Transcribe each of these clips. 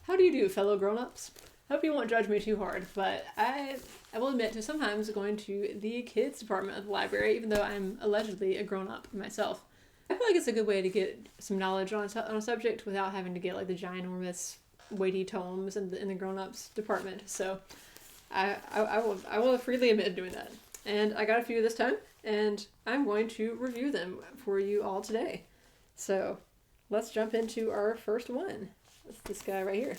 How do you do, fellow grown-ups? Hope you won't judge me too hard, but I will admit to sometimes going to the kids department of the library, even though I'm allegedly a grown-up myself. I feel like it's a good way to get some knowledge on a subject without having to get like the ginormous weighty tomes in the grown-ups department. So I will freely admit doing that. And I got a few this time, and I'm going to review them for you all today. So let's jump into our first one. That's this guy right here.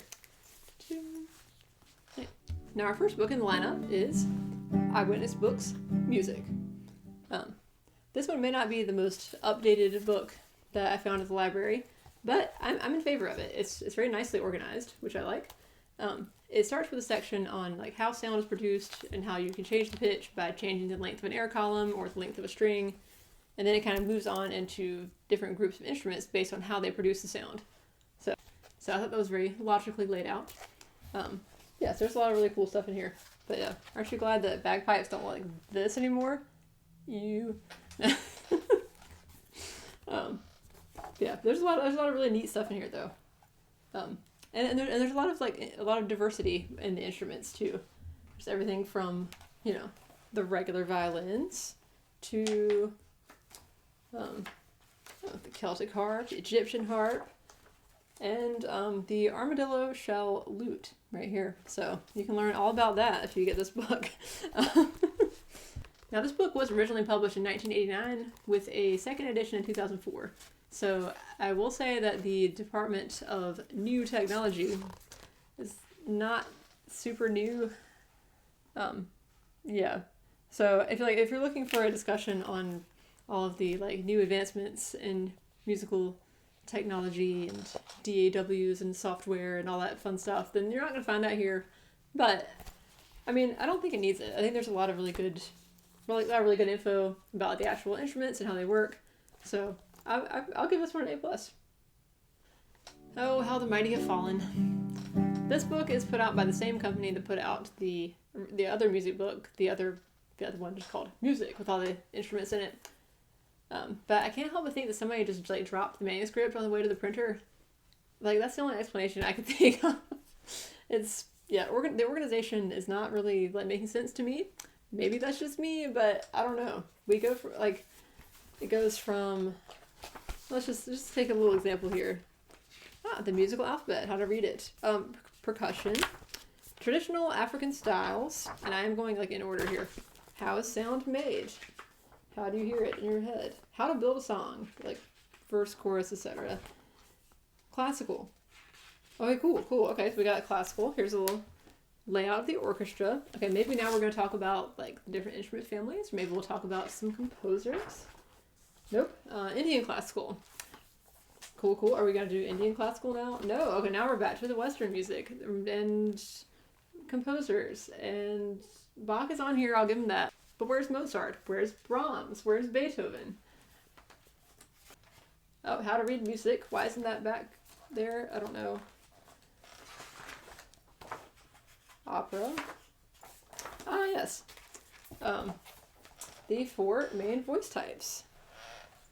Now our first book in the lineup is Eyewitness Books, Music. This one may not be the most updated book that I found at the library, but I'm in favor of it. It's very nicely organized, which I like. It starts with a section on like how sound is produced and how you can change the pitch by changing the length of an air column or the length of a string, and then it kind of moves on into different groups of instruments based on how they produce the sound. So I thought that was very logically laid out. Yeah, so there's a lot of really cool stuff in here. But yeah, aren't you glad that bagpipes don't look like this anymore? You. Yeah, there's a lot of really neat stuff in here though. And there's a lot of diversity in the instruments too. There's everything from, the regular violins to the Celtic harp, the Egyptian harp, and the armadillo shell lute right here. So you can learn all about that if you get this book. Now this book was originally published in 1989 with a second edition in 2004. So I will say that the Department of New Technology is not super new. Yeah. So if you're looking for a discussion on all of the like new advancements in musical technology and DAWs and software and all that fun stuff, then you're not going to find that here. But I mean, I don't think it needs it. I think there's a lot of really good info about the actual instruments and how they work. So I'll give this one an A+. Oh, How the Mighty Have Fallen. This book is put out by the same company that put out the other music book, the other one just called Music, with all the instruments in it. But I can't help but think that somebody just like dropped the manuscript on the way to the printer. Like that's the only explanation I could think of. The organization is not really like making sense to me. Maybe that's just me, but I don't know. We go for like, it goes from, let's just take a little example here. The musical alphabet, how to read it. Percussion, traditional African styles, and I am going like in order here. How is sound made? How do you hear it in your head? How to build a song, like verse, chorus, etc. Classical. Okay, cool. Okay, so we got classical. Here's a little layout of the orchestra. Okay, maybe now we're going to talk about like the different instrument families. Maybe we'll talk about some composers. Nope. Indian classical. Cool. Are we going to do Indian classical now? No. Okay, now we're back to the Western music and composers. And Bach is on here, I'll give him that. But where's Mozart? Where's Brahms? Where's Beethoven? Oh, how to read music. Why isn't that back there? I don't know. Opera. Ah, yes. The 4 main voice types.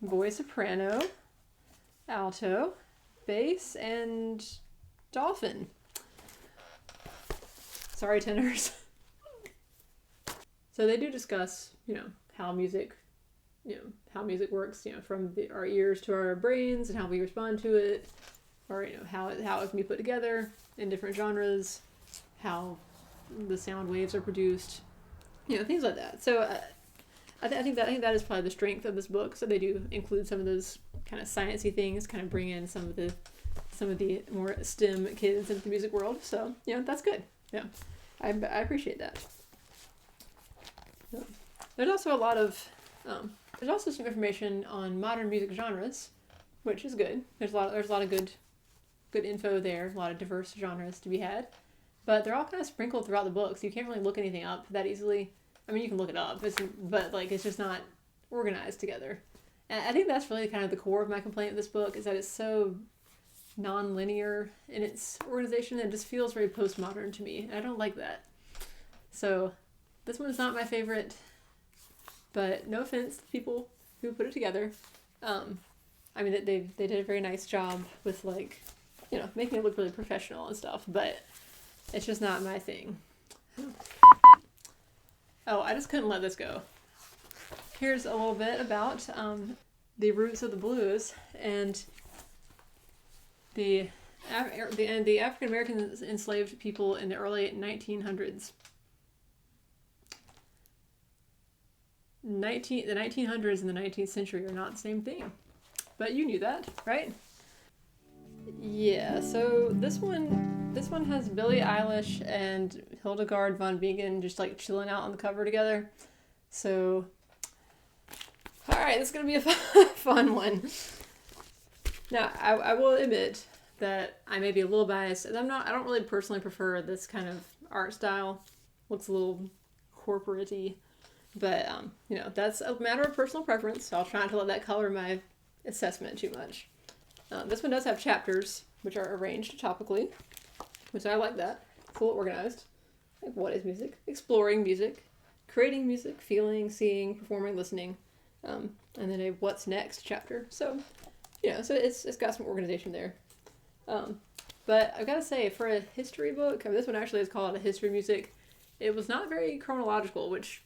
Voice soprano, alto, bass, and dolphin. Sorry, tenors. So they do discuss, how music works, from our ears to our brains and how we respond to it, or, how it can be put together in different genres, how the sound waves are produced, things like that. So I think that is probably the strength of this book. So they do include some of those kind of sciencey things, kind of bring in some of the more STEM kids into the music world. So that's good. Yeah, I appreciate that. There's also there's also some information on modern music genres, which is good. There's a lot of good info there, a lot of diverse genres to be had, but they're all kind of sprinkled throughout the book, so you can't really look anything up that easily. I mean, you can look it up, but it's just not organized together. And I think that's really kind of the core of my complaint with this book, is that it's so non-linear in its organization and it just feels very postmodern to me, and I don't like that. So this one's not my favorite, but no offense to people who put it together. I mean, they did a very nice job with making it look really professional and stuff, but it's just not my thing. Oh, I just couldn't let this go. Here's a little bit about the roots of the blues and the African American enslaved people in the early 1900s. The 1900s and the 19th century are not the same thing, but you knew that, right? Yeah, so this one has Billie Eilish and Hildegard von Bingen just like chilling out on the cover together. So, all right, this is gonna be a fun one. Now, I will admit that I may be a little biased. I don't really personally prefer this kind of art style. Looks a little corporate-y, but that's a matter of personal preference. So I'll try not to let that color my assessment too much. This one does have chapters, which are arranged topically, which I like that. It's a little organized. Like, what is music? Exploring music, creating music, feeling, seeing, performing, listening, and then a what's next chapter. So, so it's got some organization there. But I've got to say, for a history book, this one actually is called A History of Music. It was not very chronological, which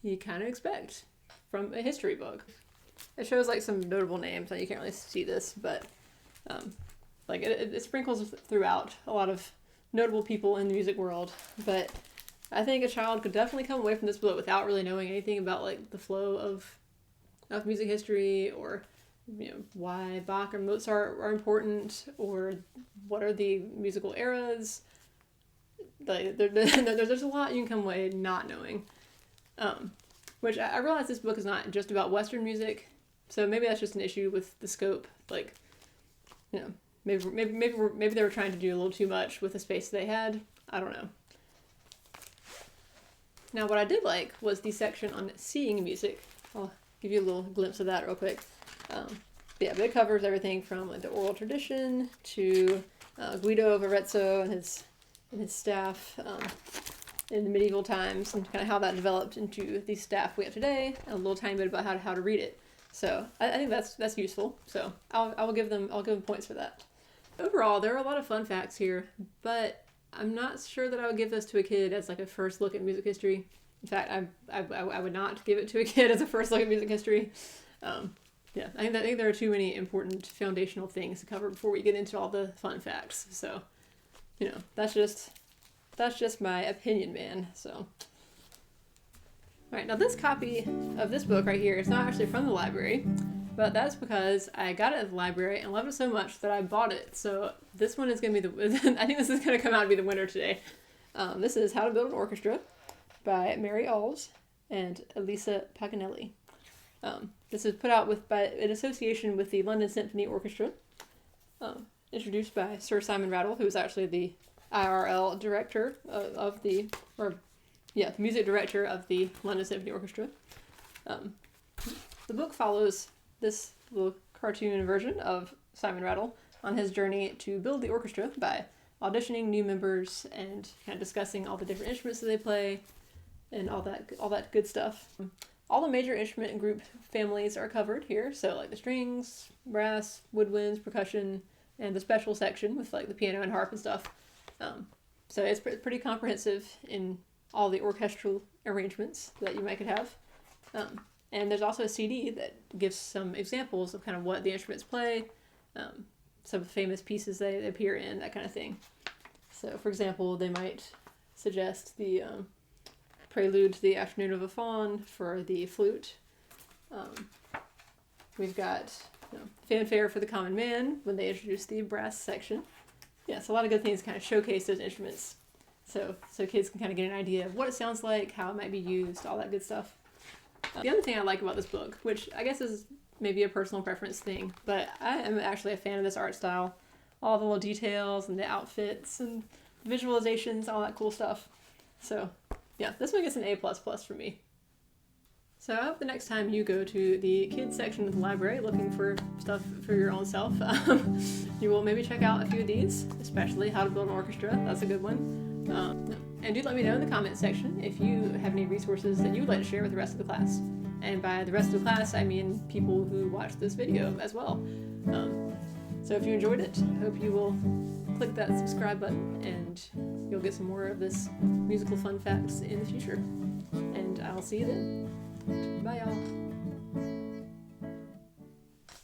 you kind of expect from a history book. It shows like some notable names, and you can't really see this, but it sprinkles throughout a lot of notable people in the music world. But I think a child could definitely come away from this book without really knowing anything about like the flow of music history, or why Bach or Mozart are important, or what are the musical eras. There's a lot you can come away not knowing. Which I realize this book is not just about Western music, so maybe that's just an issue with the scope. Like, maybe they were trying to do a little too much with the space they had. I don't know. Now, what I did like was the section on seeing music. I'll give you a little glimpse of that real quick. But it covers everything from like the oral tradition to Guido of Arezzo and his staff in the medieval times, and kind of how that developed into the staff we have today, and a little tiny bit about how to read it. So I think that's useful. So I'll give them points for that. Overall, there are a lot of fun facts here, but I'm not sure that I would give this to a kid as like a first look at music history. In fact, I would not give it to a kid as a first look at music history. I think there are too many important foundational things to cover before we get into all the fun facts. So, that's just my opinion, man. So, all right, now this copy of this book right here is not actually from the library, but that's because I got it at the library and loved it so much that I bought it. So this one is going to be I think this is going to come out to be the winner today. This is How to Build an Orchestra by Mary Auld and Elisa Paganelli. This is put out in association with the London Symphony Orchestra, introduced by Sir Simon Rattle, who was actually the IRL director music director of the London Symphony Orchestra. The book follows this little cartoon version of Simon Rattle on his journey to build the orchestra by auditioning new members and kind of discussing all the different instruments that they play and all that good stuff. All the major instrument and group families are covered here, so like the strings, brass, woodwinds, percussion, and the special section with like the piano and harp and stuff. So it's pretty comprehensive in all the orchestral arrangements that you might could have. And there's also a CD that gives some examples of kind of what the instruments play, some famous pieces they appear in, that kind of thing. So, for example, they might suggest the prelude to the Afternoon of a Faun for the flute. We've got fanfare for the common man when they introduce the brass section. Yeah, so a lot of good things to kind of showcase those instruments. So kids can kind of get an idea of what it sounds like, how it might be used, all that good stuff. The other thing I like about this book, which I guess is maybe a personal preference thing, but I am actually a fan of this art style. All the little details and the outfits and visualizations, all that cool stuff. So yeah, this one gets an A++ for me. So I hope the next time you go to the kids section of the library looking for stuff for your own self, you will maybe check out a few of these, especially How to Build an Orchestra. That's a good one. And do let me know in the comment section if you have any resources that you would like to share with the rest of the class. And by the rest of the class, I mean people who watch this video as well. So if you enjoyed it, I hope you will click that subscribe button and you'll get some more of this musical fun facts in the future. And I'll see you then. Bye, y'all.